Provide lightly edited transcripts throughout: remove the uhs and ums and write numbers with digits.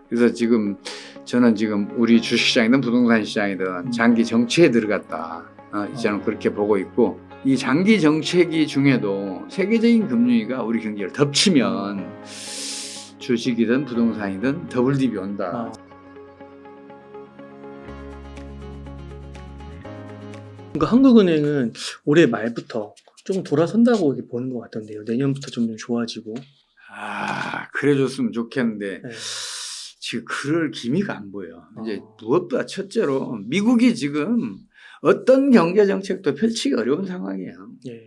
그래서 저는 지금 우리 주식시장이든 부동산 시장이든 장기 정체에 들어갔다. 저는 그렇게 보고 있고, 이 장기 정체기 중에도 세계적인 금융위기가 우리 경기를 덮치면 주식이든 부동산이든 더블 딥이 온다. 그러니까 한국은행은 올해 말부터 좀 돌아선다고 보는 것 같던데요. 내년부터 좀 좋아지고. 그래 줬으면 좋겠는데 네. 지금 그럴 기미가 안 보여. 이제 무엇보다 첫째로 미국이 지금 어떤 경제 정책도 펼치기 어려운 상황이에요. 예.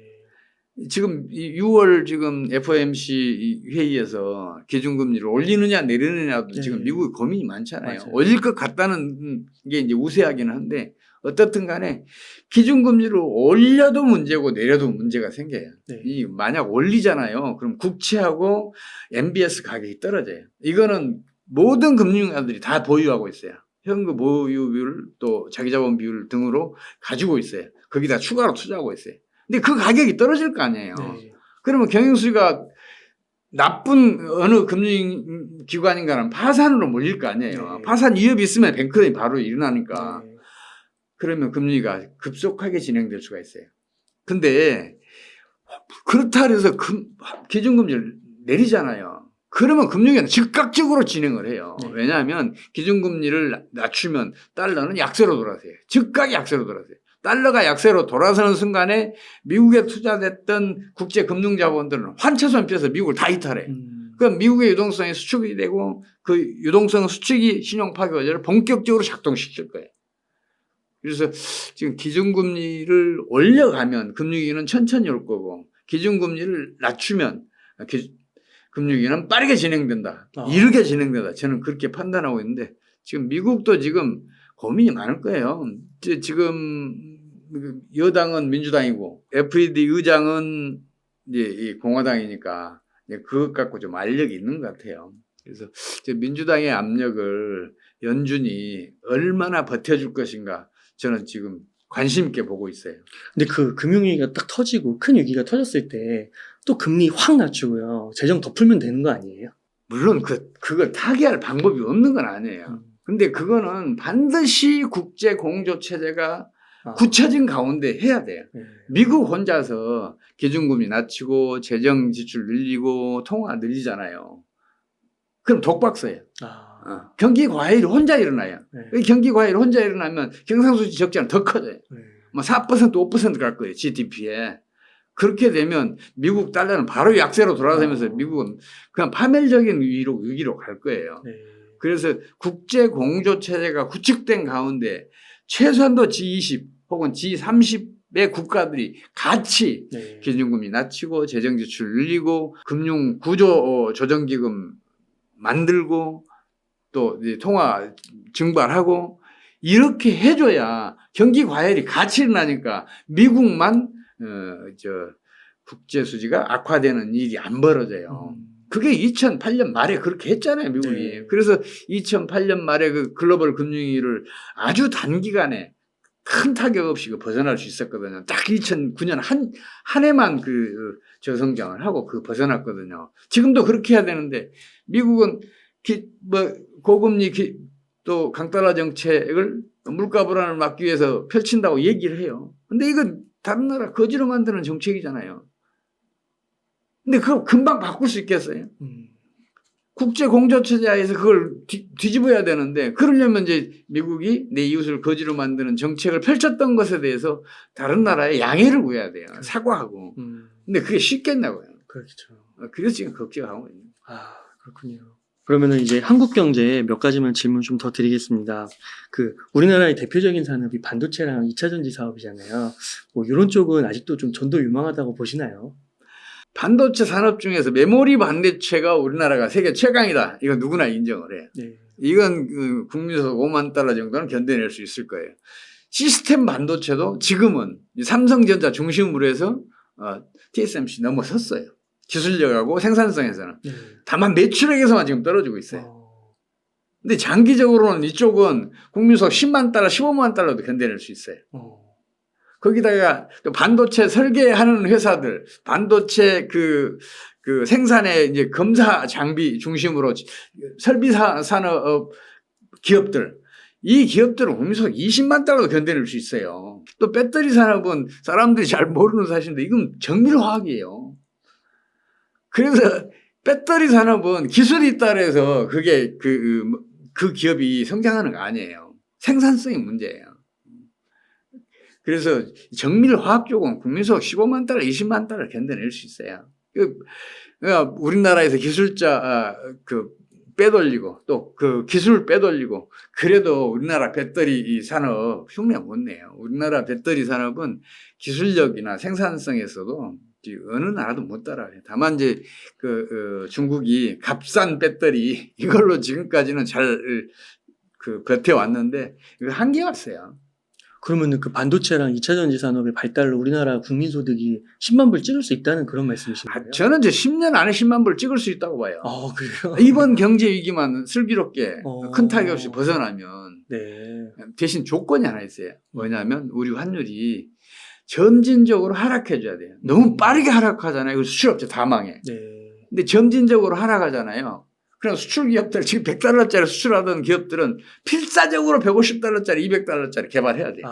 지금 6월 지금 FOMC 회의에서 기준금리를 올리느냐 내리느냐도 지금 미국이 고민이 많잖아요. 맞아요. 올릴 것 같다는 게 이제 우세하기는 한데 어떻든 간에 기준금리를 올려도 문제고 내려도 문제가 생겨요. 네. 이 만약 올리잖아요. 그럼 국채하고 MBS 가격이 떨어져요. 이거는 모든 금융가들이 다 보유하고 있어요. 현금 보유 비율 또 자기자본 비율 등으로 가지고 있어요. 거기다 추가로 투자하고 있어요. 근데 그 가격이 떨어질 거 아니에요. 네. 그러면 경영수지가 나쁜 어느 금융기관인가는 파산으로 몰릴 거 아니에요. 네. 파산 위협이 있으면 뱅크런이 바로 일어나니까. 네. 그러면 금리가 급속하게 진행될 수가 있어요. 근데 그렇다 해서 기준금리를 내리잖아요. 그러면 금융위는 즉각적으로 진행을 해요. 네. 왜냐하면 기준금리를 낮추면 달러는 약세로 돌아서요. 즉각 약세로 돌아서요. 달러가 약세로 돌아서는 순간에 미국에 투자됐던 국제금융자본들은 환차손 피해서 미국을 다 이탈해요. 그럼 미국의 유동성이 수축이 되고 그 유동성 수축이 신용파괴를 본격적으로 작동시킬 거예요. 그래서 지금 기준금리를 올려가면 금융위기는 천천히 올 거고 기준금리를 낮추면 금융위기는 빠르게 진행된다. 이르게 진행된다. 저는 그렇게 판단하고 있는데 지금 미국도 지금 고민이 많을 거예요. 지금 여당은 민주당이고 FED 의장은 이제 공화당이니까 그것 갖고 좀 알력이 있는 것 같아요. 그래서 민주당의 압력을 연준이 얼마나 버텨줄 것인가 저는 지금 관심 있게 보고 있어요. 근데 그 금융위기가 딱 터지고 큰 위기가 터졌을 때 또 금리 확 낮추고요. 재정 더 풀면 되는 거 아니에요? 물론 그걸 타개할 방법이 없는 건 아니에요. 근데 그거는 반드시 국제 공조 체제가 굳혀진 가운데 해야 돼요. 미국 혼자서 기준금리 낮추고 재정 지출 늘리고 통화 늘리잖아요. 그럼 독박사예요. 경기 과열이 혼자 일어나요. 경기 과열이 혼자 일어나면 경상수지 적자는 더 커져요. 뭐 4% 5% 갈 거예요. GDP에. 그렇게 되면 미국 달러는 바로 약세로 돌아서면서 미국은 그냥 파멸적인 위기로 갈 거예요. 그래서 국제 공조 체제가 구축된 가운데 최소한도 G20 혹은 G30의 국가들이 같이 기준금리 낮추고 재정 지출 늘리고 금융 구조 조정기금 만들고 또 이제 통화 증발하고 이렇게 해줘야 경기 과열이 같이 일어나니까 미국만 국제 수지가 악화되는 일이 안 벌어져요. 그게 2008년 말에 그렇게 했잖아요, 미국이. 그래서 2008년 말에 그 글로벌 금융위기를 아주 단기간에 큰 타격 없이 벗어날 수 있었거든요. 딱 2009년 한 해만 저성장을 하고 벗어났거든요. 지금도 그렇게 해야 되는데 미국은 고금리 또 강달러 정책을 물가 불안을 막기 위해서 펼친다고 얘기를 해요. 근데 이건 다른 나라 거지로 만드는 정책이잖아요. 근데 그거 금방 바꿀 수 있겠어요? 국제 공조 체제에서 그걸 뒤집어야 되는데 그러려면 이제 미국이 내 이웃을 거지로 만드는 정책을 펼쳤던 것에 대해서 다른 나라에 양해를 구해야 돼요. 사과하고. 근데 그게 쉽겠냐고요. 그렇죠. 그래서 지금 걱정하고 있는 거예요. 그렇군요. 그러면은 이제 한국 경제 몇 가지만 질문 좀 더 드리겠습니다. 우리나라의 대표적인 산업이 반도체랑 2차 전지 사업이잖아요. 뭐 이런 쪽은 아직도 좀 전도 유망하다고 보시나요? 반도체 산업 중에서 메모리 반도체가 우리나라가 세계 최강이다. 이건 누구나 인정을 해요. 이건 국민소득 5만 달러 정도는 견뎌낼 수 있을 거예요. 시스템 반도체도 지금은 삼성전자 중심으로 해서 TSMC 넘어섰어요. 기술력하고 생산성에서는. 다만 매출액에서만 지금 떨어지고 있어요. 근데 장기적으로는 이쪽은 국민소득 10만 달러, 15만 달러도 견뎌낼 수 있어요. 거기다가 또 반도체 설계하는 회사들, 반도체 그 생산에 이제 검사 장비 중심으로 설비 산업 기업들, 이 기업들은 국민소득 20만 달러도 견뎌낼 수 있어요. 또 배터리 산업은 사람들이 잘 모르는 사실인데 이건 정밀화학이에요. 그래서 배터리 산업은 기술이 따라서 그게 그 기업이 성장하는 거 아니에요. 생산성이 문제예요. 그래서 정밀화학 쪽은 국민소득 15만 달러, 20만 달러 견뎌낼 수 있어요. 그러니까 우리나라에서 기술자 빼돌리고 또 그 기술 빼돌리고 그래도 우리나라 배터리 산업 흉내 못 내요. 우리나라 배터리 산업은 기술력이나 생산성에서도 어느 나라도 못 따라가요. 다만 이제 중국이 값싼 배터리 이걸로 지금까지는 잘 버텨왔는데 이거 한계가 있어요. 그러면은 그 반도체랑 2차 전지 산업의 발달로 우리나라 국민소득이 10만 불 찍을 수 있다는 그런 말씀이신가요? 저는 이제 10년 안에 10만 불 찍을 수 있다고 봐요. 그래요? 이번 경제 위기만 슬기롭게 큰 타격 없이 벗어나면 네. 대신 조건이 하나 있어요. 뭐냐면 우리 환율이 점진적으로 하락해 줘야 돼요. 너무 빠르게 하락하잖아요. 그 수출업체 다 망해. 네. 근데 점진적으로 하락하잖아요. 그럼 수출 기업들 지금 100달러짜리 수출하던 기업들은 필사적으로 150달러짜리 200달러짜리 개발해야 돼요.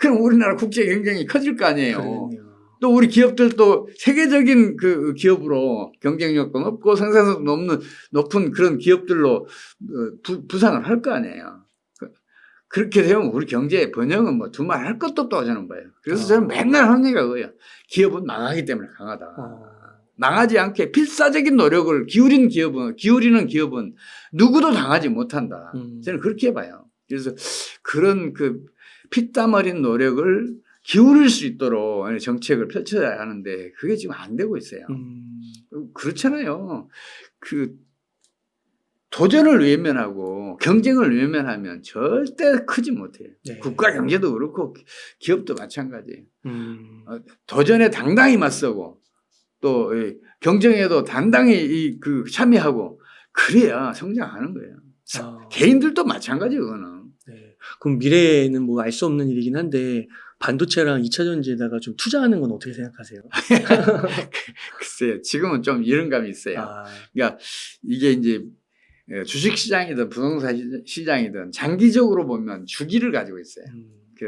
그럼 우리나라 국제 경쟁이 커질 거 아니에요. 그러네요. 또 우리 기업들도 세계적인 그 기업으로 경쟁력도 높고 생산성도 높은 그런 기업들로 부상을 할 거 아니에요. 그렇게 되면 우리 경제의 번영은 뭐 두말 할 것도 없다고 저는 봐요. 그래서 저는 맨날 하는 얘기가 그거예요. 기업은 망하기 때문에 강하다. 망하지 않게 필사적인 노력을 기울이는 기업은 누구도 당하지 못한다. 저는 그렇게 봐요. 그래서 그런 피땀 어린 노력을 기울일 수 있도록 정책을 펼쳐야 하는데 그게 지금 안 되고 있어요. 그렇잖아요. 도전을 외면하고 경쟁을 외면하면 절대 크지 못해요. 네. 국가 국가 경제도 그렇고 기업도 마찬가지예요. 도전에 당당히 맞서고 또 경쟁에도 단단히 참여하고 그래야 성장하는 거예요. 개인들도 마찬가지예요. 그거는. 네. 그럼 미래에는 뭐 알 수 없는 일이긴 한데 반도체랑 2차 전지에다가 좀 투자하는 건 어떻게 생각하세요? 글쎄요. 지금은 좀 이런 감이 있어요. 그러니까 이게 이제 주식시장이든 부동산 시장이든 장기적으로 보면 주기를 가지고 있어요.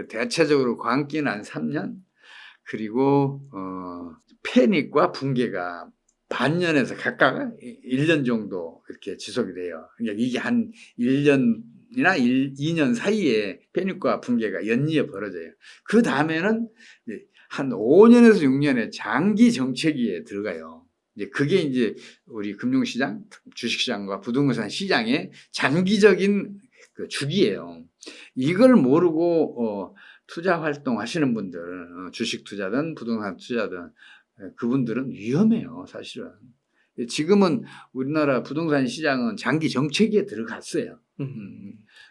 대체적으로 광기는 한 3년 그리고 패닉과 붕괴가 반년에서 각각 1년 정도 이렇게 지속이 돼요. 그러니까 이게 한 1년이나 2년 사이에 패닉과 붕괴가 연이어 벌어져요. 그 다음에는 한 5년에서 6년의 장기 정체기에 들어가요. 이제 그게 이제 우리 금융시장, 주식시장과 부동산 시장의 장기적인 주기예요. 이걸 모르고 투자 활동 하시는 분들, 주식 투자든 부동산 투자든 그분들은 위험해요, 사실은. 지금은 우리나라 부동산 시장은 장기 정체기에 들어갔어요.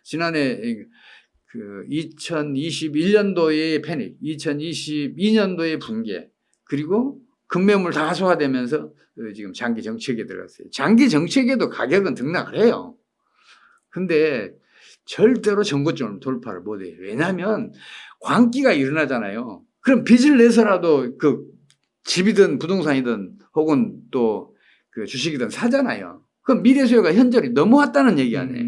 지난해 2021년도의 패닉, 2022년도의 붕괴, 그리고 급매물 다 하소화되면서 지금 장기 정책에 들어갔어요. 장기 정책에도 가격은 등락을 해요. 근데 절대로 전고점을 돌파를 못해요. 왜냐하면 광기가 일어나잖아요. 그럼 빚을 내서라도 집이든 부동산이든 혹은 또 주식이든 사잖아요. 그럼 미래 수요가 현저히 넘어왔다는 얘기 아니에요.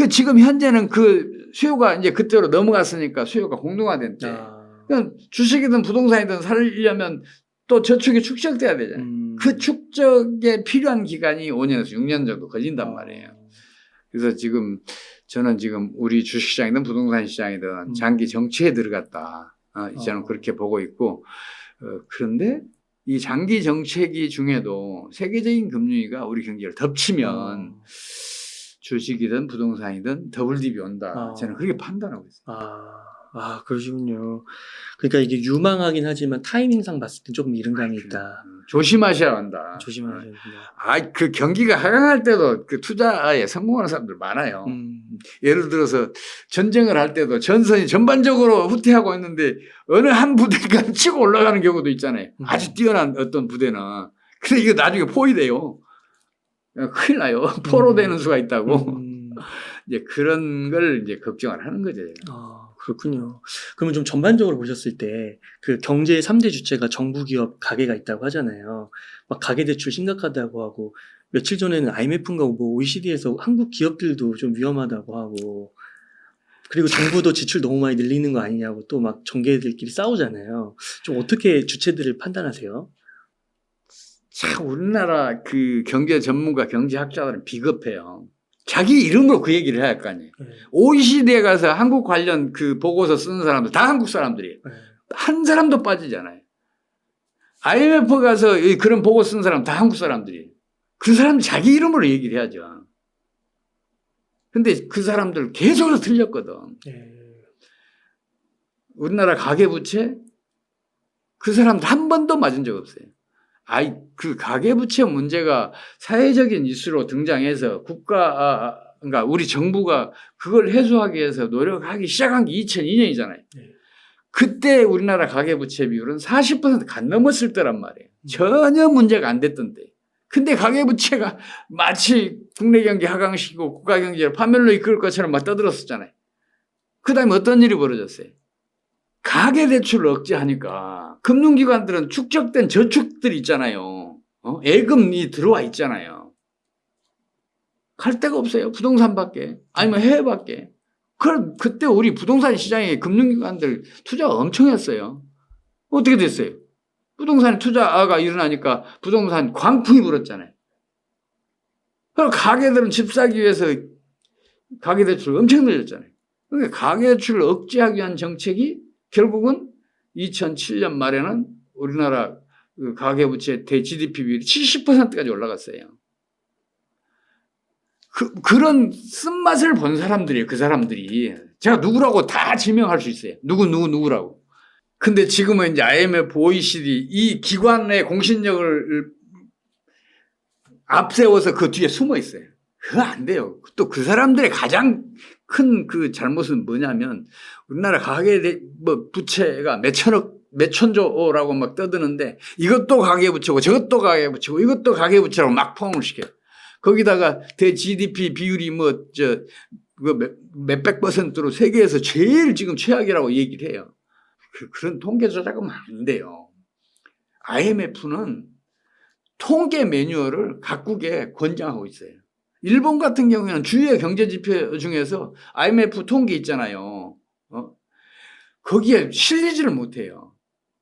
지금 현재는 수요가 이제 그때로 넘어갔으니까 수요가 공동화된 때. 그러니까 주식이든 부동산이든 살려면 또 저축이 축적돼야 되잖아요. 그 축적에 필요한 기간이 5년에서 6년 정도 걸린단 말이에요. 그래서 저는 지금 우리 주식시장이든 부동산 시장이든 장기 정체에 들어갔다. 저는 그렇게 보고 있고, 그런데 이 장기 정체기 중에도 세계적인 금융위기가 우리 경제를 덮치면 주식이든 부동산이든 더블 딥이 온다. 저는 그렇게 판단하고 있어요. 그러시군요. 그러니까 이게 유망하긴 하지만 타이밍상 봤을 때 조금 이른 감이 있다. 조심하셔야 한다. 조심하셔야 된다. 경기가 하강할 때도 투자에 성공하는 사람들 많아요. 예를 들어서 전쟁을 할 때도 전선이 전반적으로 후퇴하고 있는데 어느 한 부대가 치고 올라가는 경우도 있잖아요. 아주 뛰어난 어떤 부대는. 근데 이거 나중에 포위돼요. 큰일 나요. 포로되는 수가 있다고. 이제 그런 걸 이제 걱정을 하는 거죠. 그렇군요. 그러면 좀 전반적으로 보셨을 때 그 경제의 3대 주체가 정부, 기업, 가계가 있다고 하잖아요. 막 가계대출 심각하다고 하고 며칠 전에는 IMF인가 뭐 OECD에서 한국 기업들도 좀 위험하다고 하고 그리고 정부도 지출 너무 많이 늘리는 거 아니냐고 또 막 정계들끼리 싸우잖아요. 좀 어떻게 주체들을 판단하세요? 참 우리나라 그 경제 전문가 경제학자들은 비겁해요. 자기 이름으로 그 얘기를 해야 할 거 아니에요. 네. OECD에 가서 한국 관련 그 보고서 쓰는 사람들 다 한국 사람들이에요. 네. 한 사람도 빠지잖아요. IMF 가서 그런 보고 쓴 사람 다 한국 사람들이에요. 그 사람 자기 이름으로 얘기를 해야죠. 근데 그 사람들 계속해서 틀렸거든. 네. 우리나라 가계부채 그 사람들 한 번도 맞은 적 없어요. 그 가계부채 문제가 사회적인 이슈로 등장해서 그러니까 우리 정부가 그걸 해소하기 위해서 노력하기 시작한 게 2002년이잖아요. 네. 그때 우리나라 가계부채 비율은 40% 간 넘었을 때란 말이에요. 전혀 문제가 안 됐던 때. 근데 가계부채가 마치 국내 경기 하강시키고 국가 경제를 파멸로 이끌 것처럼 막 떠들었었잖아요. 그 다음에 어떤 일이 벌어졌어요? 가계대출을 억제하니까 금융기관들은 축적된 저축들이 있잖아요. 예금이 들어와 있잖아요. 갈 데가 없어요. 부동산밖에. 아니면 해외밖에. 그때 우리 부동산 시장에 금융기관들 투자 엄청 했어요. 어떻게 됐어요? 부동산 투자가 일어나니까 부동산 광풍이 불었잖아요. 그럼 가게들은 집 사기 위해서 가계대출을 엄청 늘렸잖아요. 그러니까 가계대출을 억제하기 위한 정책이 결국은 2007년 말에는 우리나라 가계부채 대 GDP 비율이 70%까지 올라갔어요. 그런 쓴맛을 본 사람들이에요. 그 사람들이. 제가 누구라고 다 지명할 수 있어요. 누구라고. 근데 지금은 이제 IMF, OECD 이 기관의 공신력을 앞세워서 그 뒤에 숨어 있어요. 그거 안 돼요. 또 그 사람들의 가장 큰 그 잘못은 뭐냐면 우리나라 부채가 몇 천조라고 막 떠드는데 이것도 가계부채고 저것도 가계부채고 이것도 가계부채라고 막 포함을 시켜요. 거기다가 대 GDP 비율이 몇백 %로 세계에서 제일 지금 최악이라고 얘기를 해요. 그런 통계 조작은 안 돼요. IMF는 통계 매뉴얼을 각국에 권장하고 있어요. 일본 같은 경우에는 주요 경제 지표 중에서 IMF 통계 있잖아요. 거기에 실리지를 못해요.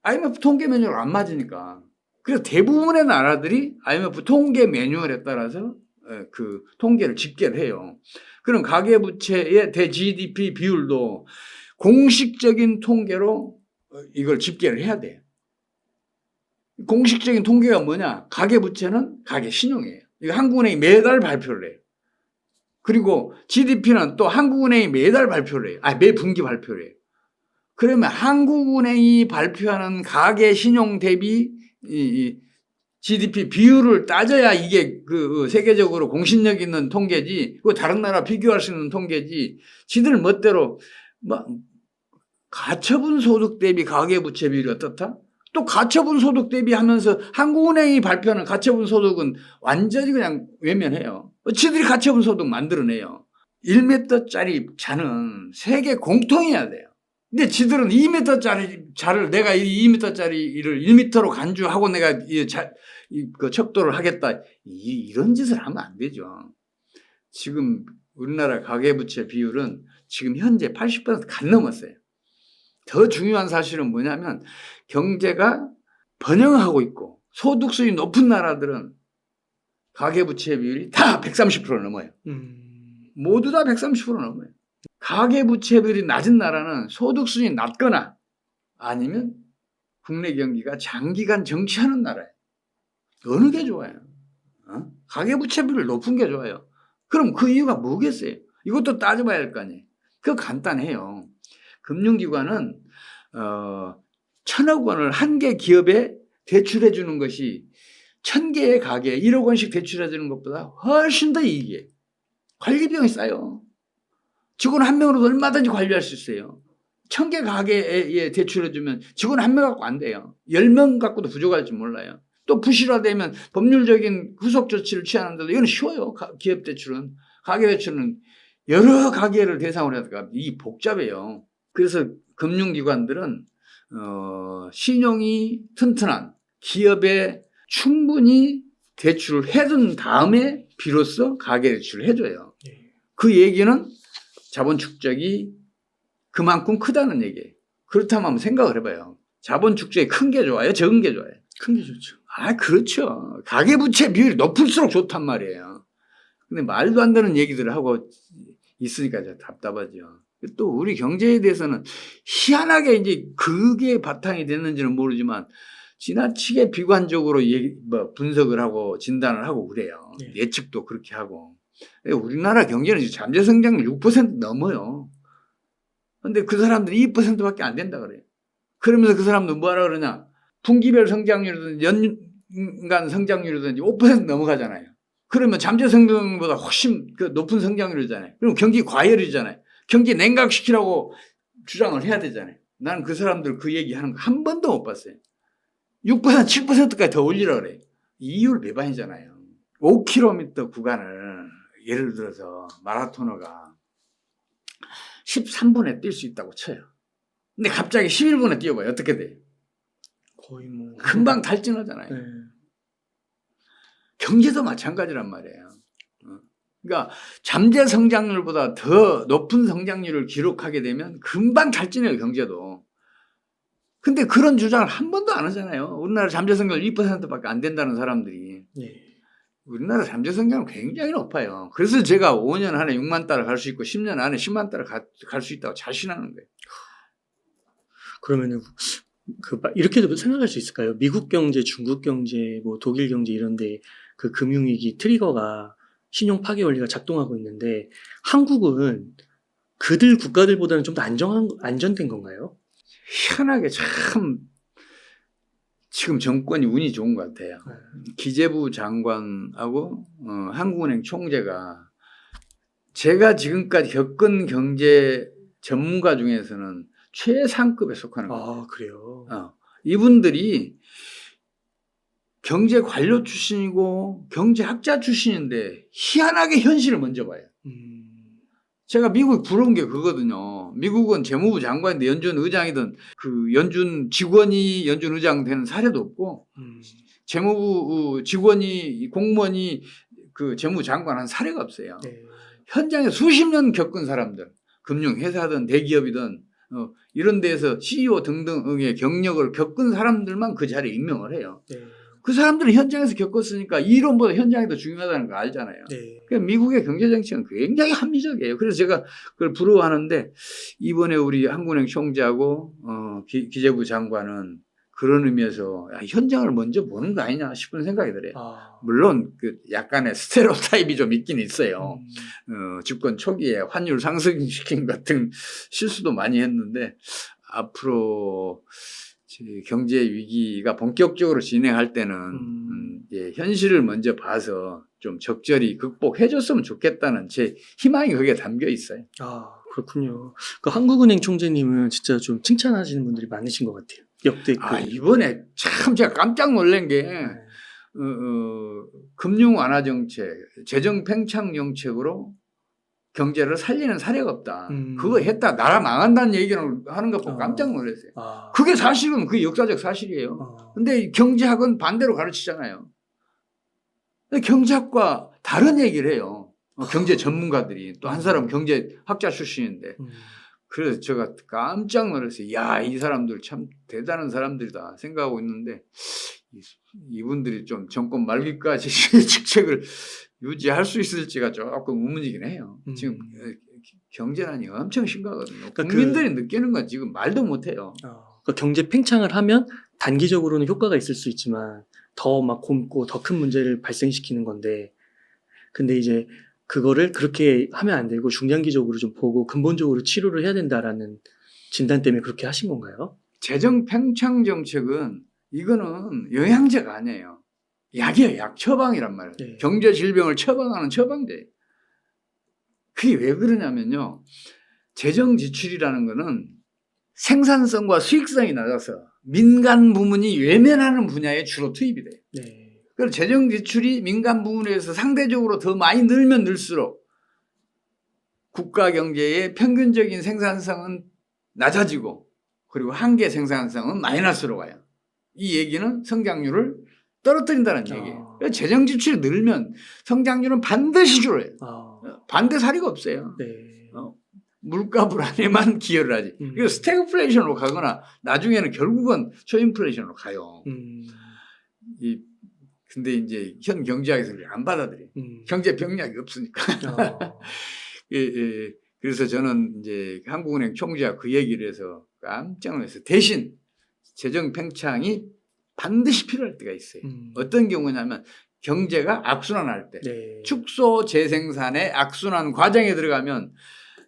IMF 통계 매뉴얼 안 맞으니까. 그래서 대부분의 나라들이 IMF 통계 매뉴얼에 따라서 그 통계를 집계를 해요. 그럼 가계부채의 대 GDP 비율도 공식적인 통계로 이걸 집계를 해야 돼요. 공식적인 통계가 뭐냐? 가계부채는 가계신용이에요. 이거 한국은행이 매달 발표를 해요. 그리고 GDP는 또 한국은행이 매달 발표를 해요. 매분기 발표를 해요. 그러면 한국은행이 발표하는 가계신용 대비 GDP 비율을 따져야 이게 그 세계적으로 공신력 있는 통계지, 그 다른 나라 비교할 수 있는 통계지, 지들 멋대로 가처분 소득 대비 가계부채 비율이 어떻다? 또 가처분 소득 대비 하면서 한국은행이 발표하는 가처분 소득은 완전히 그냥 외면해요. 지들이 가처분 소득 만들어내요. 1m짜리 자는 세계 공통이어야 돼요. 근데 지들은 2m짜리 자를 내가 2m짜리를 1m로 간주하고 내가 그 척도를 하겠다. 이런 짓을 하면 안 되죠. 지금 우리나라 가계부채 비율은 지금 현재 80%간 넘었어요. 더 중요한 사실은 뭐냐면 경제가 번영하고 있고 소득 수준이 높은 나라들은 가계부채 비율이 다 130% 넘어요. 모두 다 130% 넘어요. 가계부채 비율이 낮은 나라는 소득 수준이 낮거나 아니면 국내 경기가 장기간 정체하는 나라예요. 어느 게 좋아요? 가계부채 비율 높은 게 좋아요. 그럼 그 이유가 뭐겠어요? 이것도 따져봐야 할 거 아니에요. 그거 간단해요. 금융기관은 1,000억 원을 한 개 기업에 대출해 주는 것이 1,000개의 가게에 1억 원씩 대출해 주는 것보다 훨씬 더 이익이에요. 관리 비용이 싸요. 직원 한 명으로도 얼마든지 관리할 수 있어요. 1,000개 가게에 대출해 주면 직원 한 명 갖고 안 돼요. 10명 갖고도 부족할지 몰라요. 또 부실화되면 법률적인 후속 조치를 취하는데도 이건 쉬워요. 기업 대출은. 가계 대출은 여러 가게를 대상으로 해서 이 복잡해요. 그래서 금융기관들은 신용이 튼튼한 기업에 충분히 대출을 해둔 다음에 비로소 가계대출을 해줘요. 그 얘기는 자본 축적이 그만큼 크다는 얘기예요. 그렇다면 한번 생각을 해봐요. 자본 축적이 큰 게 좋아요? 적은 게 좋아요? 큰 게 좋죠. 그렇죠. 가계부채 비율이 높을수록 좋단 말이에요. 근데 말도 안 되는 얘기들을 하고 있으니까 답답하죠. 또 우리 경제에 대해서는 희한하게 이제 그게 바탕이 됐는지는 모르지만 지나치게 비관적으로 분석을 하고 진단을 하고 그래요. 예측도 그렇게 하고. 우리나라 경제는 잠재 성장률 6% 넘어요. 근데 그 사람들이 2%밖에 안 된다 그래요. 그러면서 그 사람들 뭐하라 그러냐. 분기별 성장률이든지 연간 성장률이든지 5% 넘어가잖아요. 그러면 잠재 성장률보다 훨씬 높은 성장률이잖아요. 그럼 경기 과열이잖아요. 경기 냉각시키라고 주장을 해야 되잖아요. 나는 그 사람들 그 얘기하는 거 한 번도 못 봤어요. 6%, 7%까지 더 올리라 그래요. 이율 배반이잖아요. 5km 구간을 예를 들어서 마라토너가 13분에 뛸 수 있다고 쳐요. 근데 갑자기 11분에 뛰어봐요. 어떻게 돼요? 거의 뭐 금방 탈진하잖아요. 네. 경제도 마찬가지란 말이에요. 그러니까 잠재 성장률보다 더 높은 성장률을 기록하게 되면 금방 탈진해요, 경제도. 근데 그런 주장을 한 번도 안 하잖아요. 우리나라 잠재 성장률 2%밖에 안 된다는 사람들이. 우리나라 잠재 성장률 굉장히 높아요. 그래서 제가 5년 안에 6만 달러 갈 수 있고 10년 안에 10만 달러 갈 수 있다고 자신하는 거예요. 그러면은 이렇게도 생각할 수 있을까요? 미국 경제, 중국 경제, 뭐 독일 경제 이런데 그 금융위기 트리거가 신용 파괴 원리가 작동하고 있는데 한국은 그들 국가들보다는 좀 더 안전된 건가요? 희한하게 참 지금 정권이 운이 좋은 것 같아요. 기재부 장관하고 한국은행 총재가 제가 지금까지 겪은 경제 전문가 중에서는 최상급에 속하는 거예요. 그래요? 이분들이 경제 관료 출신이고 경제학자 출신인데 희한하게 현실을 먼저 봐요. 제가 미국 부러운 게 그거거든요. 미국은 재무부 장관인데 연준 의장이든 그 연준 직원이 연준 의장 되는 사례도 없고 재무부 직원이 공무원이 그 재무부 장관 한 사례가 없어요. 현장에 수십 년 겪은 사람들, 금융회사든 대기업이든 이런 데에서 CEO 등등의 경력을 겪은 사람들만 그 자리에 임명을 해요. 그 사람들은 현장에서 겪었으니까 이론보다 현장이 더 중요하다는 거 알잖아요. 그러니까 미국의 경제정책은 굉장히 합리적이에요. 그래서 제가 그걸 부러워하는데 이번에 우리 한국은행 총재하고 기재부 장관은 그런 의미에서 현장을 먼저 보는 거 아니냐 싶은 생각이 들어요. 물론 그 약간의 스테레오타입이 좀 있긴 있어요. 집권 초기에 환율 상승시킨 같은 실수도 많이 했는데 앞으로 경제 위기가 본격적으로 진행할 때는 현실을 먼저 봐서 좀 적절히 극복해줬으면 좋겠다는 제 희망이 거기에 담겨 있어요. 그렇군요. 그 한국은행 총재님은 진짜 좀 칭찬하시는 분들이 많으신 것 같아요. 역대급. 이번에 참 제가 깜짝 놀란 게 금융 완화 정책, 재정 팽창 정책으로 경제를 살리는 사례가 없다. 그거 했다 나라 망한다는 얘기를 하는 거 보고 깜짝 놀랐어요. 그게 사실은 그게 역사적 사실이에요. 근데 경제학은 반대로 가르치잖아요. 경제학과 다른 얘기를 해요. 경제 전문가들이 또 한 사람 경제학자 출신인데 그래서 제가 깜짝 놀랐어요. 이 사람들 참 대단한 사람들이다 생각하고 있는데 이분들이 좀 정권 말기까지 직책을 유지할 수 있을지가 조금 의문이긴 해요. 지금 경제난이 엄청 심각하거든요. 국민들이 느끼는 건 지금 말도 못해요. 경제 팽창을 하면 단기적으로는 효과가 있을 수 있지만 더 막 곪고 더 큰 문제를 발생시키는 건데 근데 이제 그거를 그렇게 하면 안 되고 중장기적으로 좀 보고 근본적으로 치료를 해야 된다라는 진단 때문에 그렇게 하신 건가요? 재정 팽창 정책은 이거는 영양제가 아니에요. 약이에요. 약 처방이란 말이에요. 경제 질병을 처방하는 처방제. 그게 왜 그러냐면요. 재정 지출이라는 거는 생산성과 수익성이 낮아서 민간 부문이 외면하는 분야에 주로 투입이 돼요. 그래서 재정 지출이 민간 부문에서 상대적으로 더 많이 늘면 늘수록 국가 경제의 평균적인 생산성은 낮아지고 그리고 한계 생산성은 마이너스로 가요. 이 얘기는 성장률을 떨어뜨린다는 얘기예요. 재정 지출이 늘면 성장률은 반드시 줄어요. 반대사리가 없어요. 네. 물가 불안에만 기여를 하지. 그리고 스태그플레이션으로 가거나 나중에는 결국은 초인플레이션으로 가요. 근데 이제 현 경제학에서 안 받아들여요. 경제 병약이 없으니까. 그래서 저는 이제 한국은행 총재가 그 얘기를 해서 깜짝 놀랐어요. 대신 재정 팽창이 반드시 필요할 때가 있어요. 어떤 경우냐면 경제가 악순환할 때, 네. 축소 재생산의 악순환 과정에 들어가면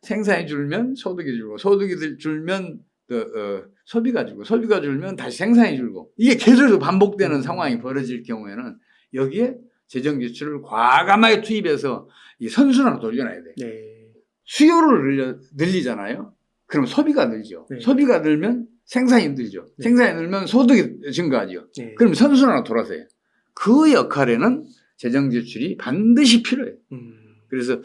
생산이 줄면 소득이 줄고, 소득이 줄면 소비가 줄고, 소비가 줄면 다시 생산이 줄고, 이게 계속 반복되는 상황이 벌어질 경우에는 여기에 재정 지출을 과감하게 투입해서 이 선순환으로 돌려놔야 돼요. 네. 수요를 늘리잖아요. 그럼 소비가 늘죠. 네. 소비가 늘면 생산이 늘죠. 네. 생산이 늘면 소득이 증가하죠. 네. 그럼 선순환으로 돌아서요. 그 역할에는 재정 지출이 반드시 필요해요. 그래서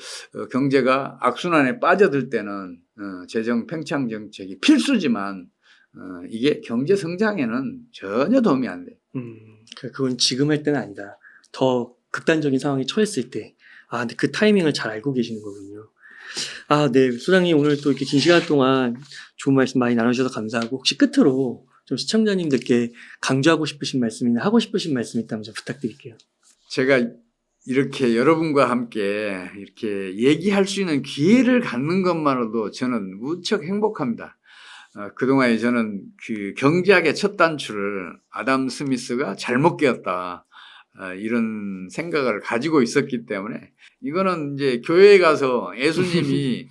경제가 악순환에 빠져들 때는 재정 팽창 정책이 필수지만 이게 경제 성장에는 전혀 도움이 안 돼요. 그건 지금 할 때는 아니다. 더 극단적인 상황에 처했을 때. 근데 그 타이밍을 잘 알고 계시는 거군요. 네. 소장님 오늘 또 이렇게 긴 시간 동안 좋은 말씀 많이 나눠주셔서 감사하고, 혹시 끝으로 좀 시청자님들께 강조하고 싶으신 말씀이나 하고 싶으신 말씀 있다면 좀 부탁드릴게요. 제가 이렇게 여러분과 함께 이렇게 얘기할 수 있는 기회를 갖는 것만으로도 저는 무척 행복합니다. 그동안에 저는 그 경제학의 첫 단추를 아담 스미스가 잘못 깨었다. 이런 생각을 가지고 있었기 때문에 이거는 이제 교회에 가서 예수님이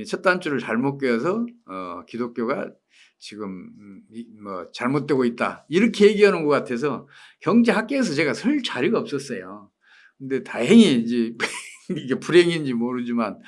첫 단추를 잘못 깨어서 기독교가 지금 뭐 잘못되고 있다. 이렇게 얘기하는 것 같아서 경제학계에서 제가 설 자리가 없었어요. 근데 다행히 이제 이게 불행인지 모르지만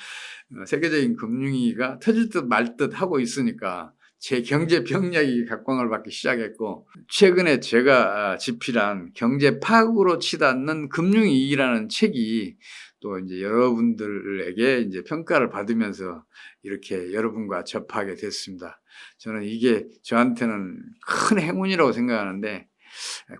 세계적인 금융위기가 터질 듯 말 듯 하고 있으니까 제 경제 병력이 각광을 받기 시작했고, 최근에 제가 집필한 경제 파국으로 치닫는 금융위기라는 책이 또 이제 여러분들에게 이제 평가를 받으면서 이렇게 여러분과 접하게 됐습니다. 저는 이게 저한테는 큰 행운이라고 생각하는데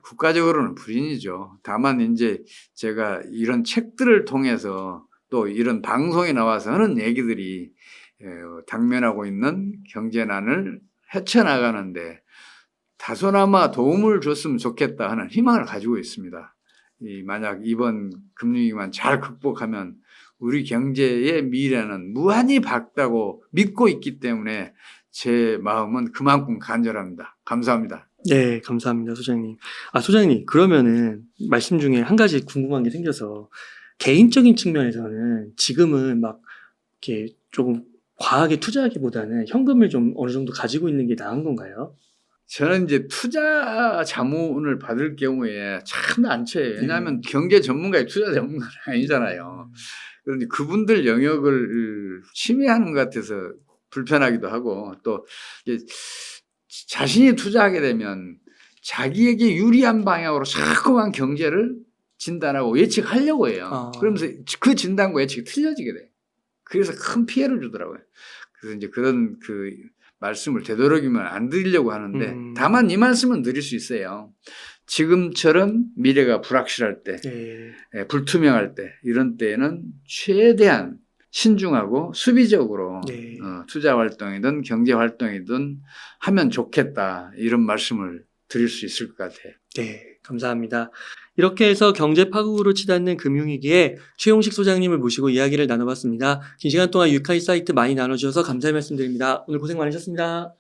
국가적으로는 불인이죠. 다만 이제 제가 이런 책들을 통해서 또 이런 방송에 나와서 하는 얘기들이 당면하고 있는 경제난을 헤쳐나가는데 다소나마 도움을 줬으면 좋겠다 하는 희망을 가지고 있습니다. 만약 이번 금융위기만 잘 극복하면 우리 경제의 미래는 무한히 밝다고 믿고 있기 때문에 제 마음은 그만큼 간절합니다. 감사합니다. 네, 감사합니다, 소장님. 소장님, 그러면은 말씀 중에 한 가지 궁금한 게 생겨서, 개인적인 측면에서는 지금은 막 이렇게 조금 과하게 투자하기보다는 현금을 좀 어느 정도 가지고 있는 게 나은 건가요? 저는 이제 투자 자문을 받을 경우에 참 난처해요. 왜냐하면 경제 전문가의 투자 전문가는 아니잖아요. 그런데 그분들 영역을 침해하는 것 같아서 불편하기도 하고, 또 자신이 투자하게 되면 자기에게 유리한 방향으로 자꾸만 경제를 진단하고 예측하려고 해요. 그러면서 그 진단과 예측이 틀려지게 돼요. 그래서 큰 피해를 주더라고요. 그래서 이제 그런 그 말씀을 되도록이면 안 드리려고 하는데, 다만 이 말씀은 드릴 수 있어요. 지금처럼 미래가 불확실할 때, 불투명할 때, 이런 때에는 최대한 신중하고 수비적으로 투자 활동이든 경제 활동이든 하면 좋겠다, 이런 말씀을 드릴 수 있을 것 같아요. 네, 감사합니다. 이렇게 해서 경제 파국으로 치닫는 금융위기에 최용식 소장님을 모시고 이야기를 나눠봤습니다. 긴 시간 동안 유카이 사이트 많이 나눠주셔서 감사의 말씀드립니다. 오늘 고생 많으셨습니다.